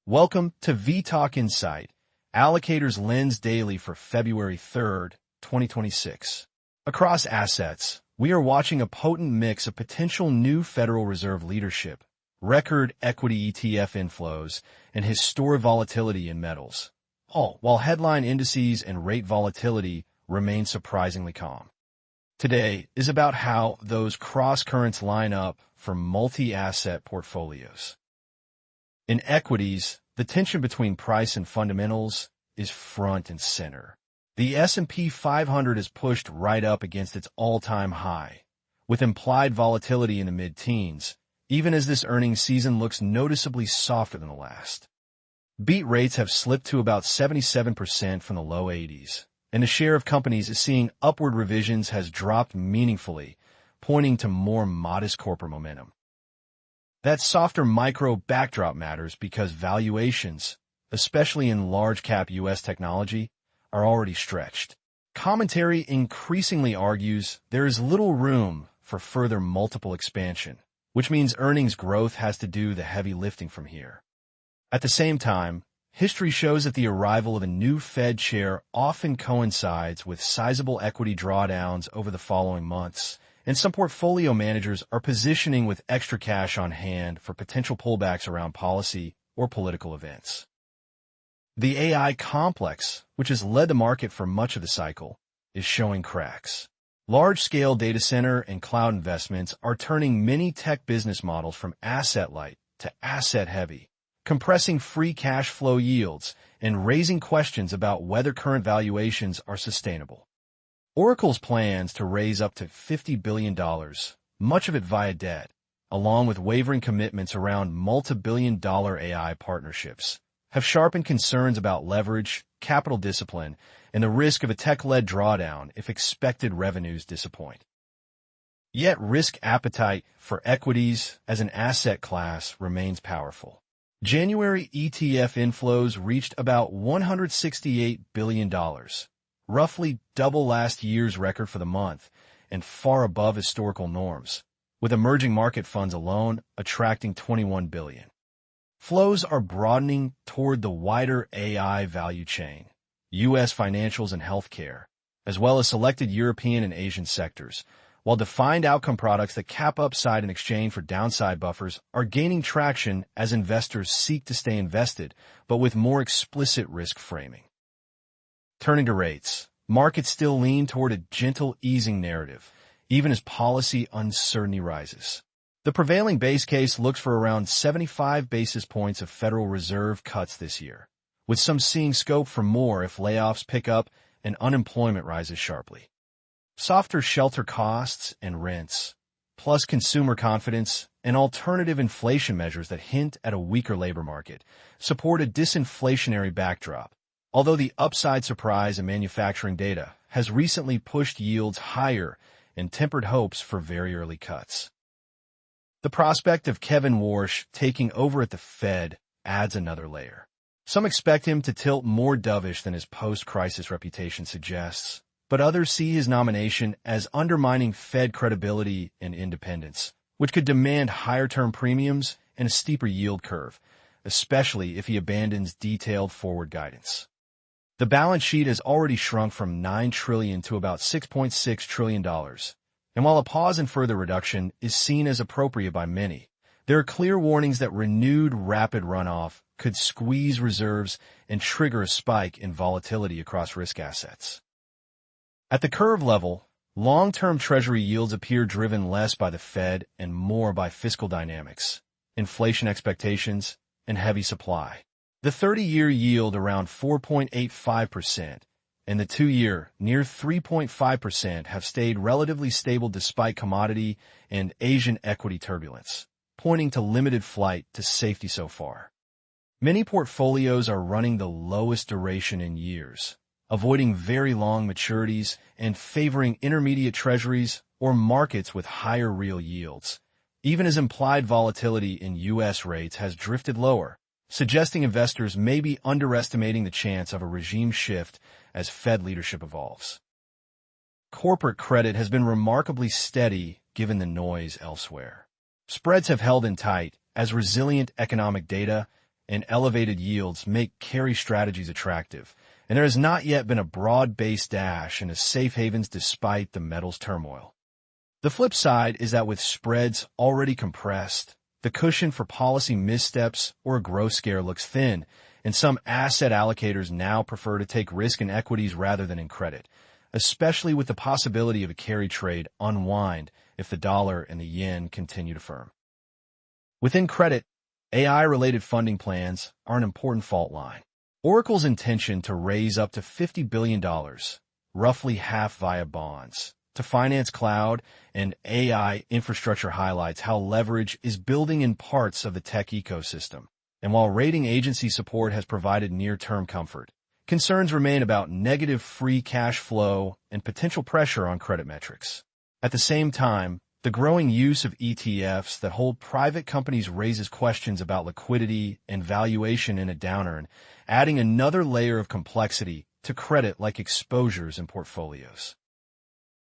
Welcome to vTalkInsight, Allocator's Lens Daily for February 3rd, 2026. Across assets, we are watching a potent mix of potential new Federal Reserve leadership, record equity ETF inflows, and historic volatility in metals, all while headline indices and rate volatility remain surprisingly calm. Today is about how those cross-currents line up for multi-asset portfolios. In equities, the tension between price and fundamentals is front and center. The S&P 500 is pushed right up against its all-time high, with implied volatility in the mid-teens, even as this earnings season looks noticeably softer than the last. Beat rates have slipped to about 77% from the low 80s, and the share of companies seeing upward revisions has dropped meaningfully, pointing to more modest corporate momentum. That softer micro backdrop matters because valuations, especially in large-cap U.S. technology, are already stretched. Commentary increasingly argues there is little room for further multiple expansion, which means earnings growth has to do the heavy lifting from here. At the same time, history shows that the arrival of a new Fed chair often coincides with sizable equity drawdowns over the following months, and some portfolio managers are positioning with extra cash on hand for potential pullbacks around policy or political events. The AI complex, which has led the market for much of the cycle, is showing cracks. Large-scale data center and cloud investments are turning many tech business models from asset-light to asset-heavy, compressing free cash flow yields and raising questions about whether current valuations are sustainable. Oracle's plans to raise up to $50 billion, much of it via debt, along with wavering commitments around multi-billion-dollar AI partnerships, have sharpened concerns about leverage, capital discipline, and the risk of a tech-led drawdown if expected revenues disappoint. Yet risk appetite for equities as an asset class remains powerful. January ETF inflows reached about $168 billion, roughly double last year's record for the month and far above historical norms, with emerging market funds alone attracting $21 billion. Flows are broadening toward the wider AI value chain, U.S. financials and healthcare, as well as selected European and Asian sectors, while defined outcome products that cap upside in exchange for downside buffers are gaining traction as investors seek to stay invested, but with more explicit risk framing. Turning to rates, markets still lean toward a gentle easing narrative, even as policy uncertainty rises. The prevailing base case looks for around 75 basis points of Federal Reserve cuts this year, with some seeing scope for more if layoffs pick up and unemployment rises sharply. Softer shelter costs and rents, plus consumer confidence and alternative inflation measures that hint at a weaker labor market, support a disinflationary backdrop, although the upside surprise in manufacturing data has recently pushed yields higher and tempered hopes for very early cuts. The prospect of Kevin Warsh taking over at the Fed adds another layer. Some expect him to tilt more dovish than his post-crisis reputation suggests, but others see his nomination as undermining Fed credibility and independence, which could demand higher term premiums and a steeper yield curve, especially if he abandons detailed forward guidance. The balance sheet has already shrunk from $9 trillion to about $6.6 trillion, and while a pause in further reduction is seen as appropriate by many, there are clear warnings that renewed rapid runoff could squeeze reserves and trigger a spike in volatility across risk assets. At the curve level, long-term Treasury yields appear driven less by the Fed and more by fiscal dynamics, inflation expectations, and heavy supply. The 30-year yield around 4.85% and the 2-year near 3.5% have stayed relatively stable despite commodity and Asian equity turbulence, pointing to limited flight to safety so far. Many portfolios are running the lowest duration in years, avoiding very long maturities and favoring intermediate treasuries or markets with higher real yields, even as implied volatility in U.S. rates has drifted lower, suggesting investors may be underestimating the chance of a regime shift as Fed leadership evolves. Corporate credit has been remarkably steady given the noise elsewhere. Spreads have held in tight as resilient economic data and elevated yields make carry strategies attractive, and there has not yet been a broad-based dash into safe havens despite the metals turmoil. The flip side is that with spreads already compressed, the cushion for policy missteps or a growth scare looks thin, and some asset allocators now prefer to take risk in equities rather than in credit, especially with the possibility of a carry trade unwind if the dollar and the yen continue to firm. Within credit, AI-related funding plans are an important fault line. Oracle's intention to raise up to $50 billion, roughly half via bonds, to finance cloud and AI infrastructure highlights how leverage is building in parts of the tech ecosystem. And while rating agency support has provided near-term comfort, concerns remain about negative free cash flow and potential pressure on credit metrics. At the same time, the growing use of ETFs that hold private companies raises questions about liquidity and valuation in a downturn, adding another layer of complexity to credit-like exposures and portfolios.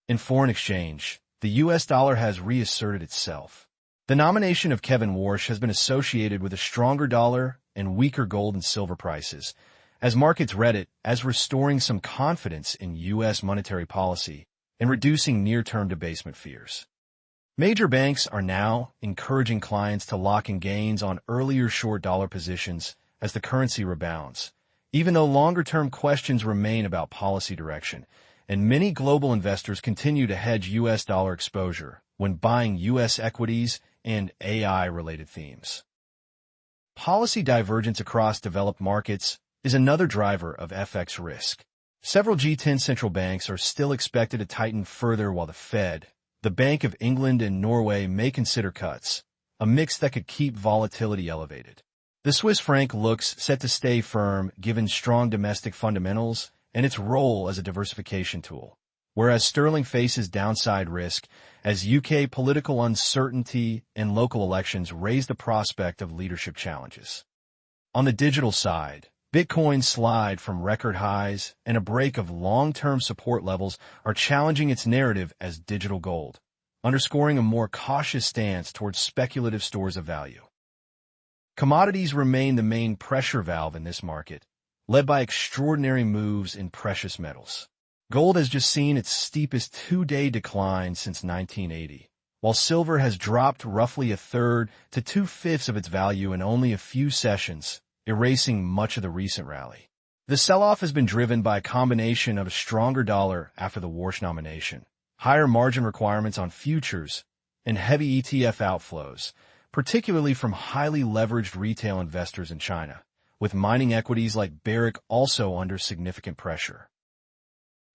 In foreign exchange, the U.S. dollar has reasserted itself. The nomination of Kevin Warsh has been associated with a stronger dollar and weaker gold and silver prices, as markets read it as restoring some confidence in U.S. monetary policy and reducing near-term debasement fears. Major banks are now encouraging clients to lock in gains on earlier short dollar positions as the currency rebounds, even though longer-term questions remain about policy direction, and many global investors continue to hedge U.S. dollar exposure when buying U.S. equities and AI-related themes. Policy divergence across developed markets is another driver of FX risk. Several G10 central banks are still expected to tighten further while the Fed, the Bank of England and Norway may consider cuts, a mix that could keep volatility elevated. The Swiss franc looks set to stay firm given strong domestic fundamentals and its role as a diversification tool, whereas sterling faces downside risk as UK political uncertainty and local elections raise the prospect of leadership challenges. On the digital side, Bitcoin's slide from record highs and a break of long-term support levels are challenging its narrative as digital gold, underscoring a more cautious stance towards speculative stores of value. Commodities remain the main pressure valve in this market, led by extraordinary moves in precious metals. Gold has just seen its steepest two-day decline since 1980, while silver has dropped roughly a third to two-fifths of its value in only a few sessions, erasing much of the recent rally. The sell-off has been driven by a combination of a stronger dollar after the Warsh nomination, higher margin requirements on futures, and heavy ETF outflows, particularly from highly leveraged retail investors in China, with mining equities like Barrick also under significant pressure.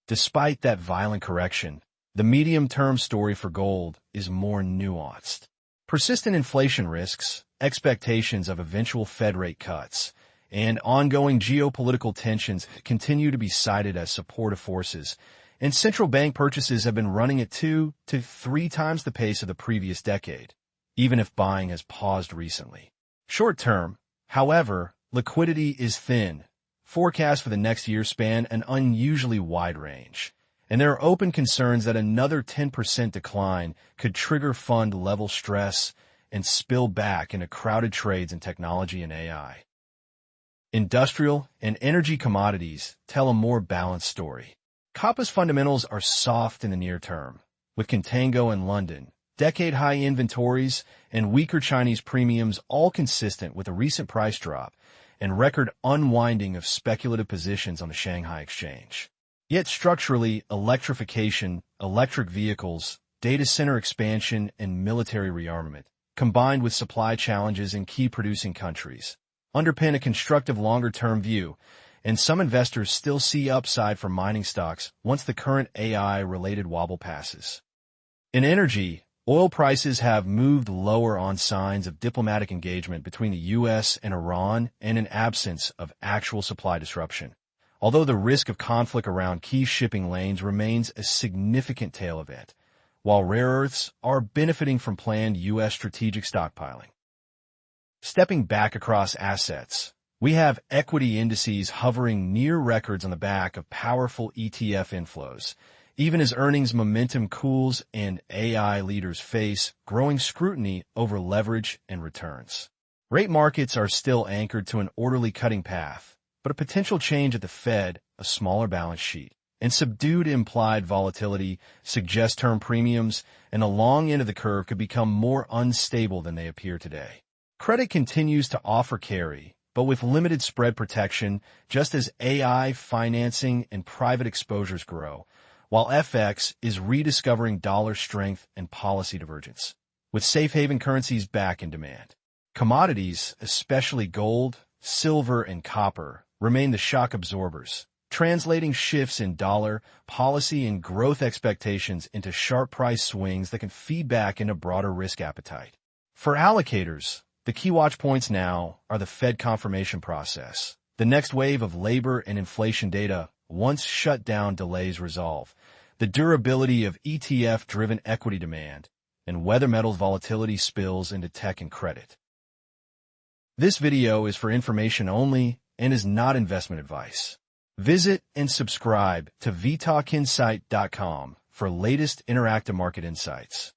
Despite that violent correction, the medium-term story for gold is more nuanced. Persistent inflation risks, expectations of eventual Fed rate cuts, and ongoing geopolitical tensions continue to be cited as supportive forces, and central bank purchases have been running at 2 to 3 times the pace of the previous decade, even if buying has paused recently. Short term, however, liquidity is thin. Forecasts for the next year span an unusually wide range, and there are open concerns that another 10% decline could trigger fund-level stress and spill back into crowded trades in technology and AI. Industrial and energy commodities tell a more balanced story. Copper's fundamentals are soft in the near term, with contango in London, decade-high inventories, and weaker Chinese premiums all consistent with a recent price drop and record unwinding of speculative positions on the Shanghai Exchange. Yet structurally, electrification, electric vehicles, data center expansion, and military rearmament, combined with supply challenges in key producing countries, underpin a constructive longer-term view, and some investors still see upside for mining stocks once the current AI-related wobble passes. In energy, oil prices have moved lower on signs of diplomatic engagement between the U.S. and Iran and an absence of actual supply disruption, although the risk of conflict around key shipping lanes remains a significant tail event, while rare earths are benefiting from planned U.S. strategic stockpiling. Stepping back across assets, we have equity indices hovering near records on the back of powerful ETF inflows, even as earnings momentum cools and AI leaders face growing scrutiny over leverage and returns. Rate markets are still anchored to an orderly cutting path, but a potential change at the Fed, a smaller balance sheet, and subdued implied volatility suggest term premiums and the long end of the curve could become more unstable than they appear today. Credit continues to offer carry, but with limited spread protection, just as AI, financing, and private exposures grow, while FX is rediscovering dollar strength and policy divergence, with safe haven currencies back in demand. Commodities, especially gold, silver, and copper, remain the shock absorbers, translating shifts in dollar, policy, and growth expectations into sharp price swings that can feed back into broader risk appetite. For allocators, the key watch points now are the Fed confirmation process, the next wave of labor and inflation data once shutdown delays resolve, the durability of ETF-driven equity demand, and whether metals volatility spills into tech and credit. This video is for information only and is not investment advice. Visit and subscribe to vTalkInsight.com for latest interactive market insights.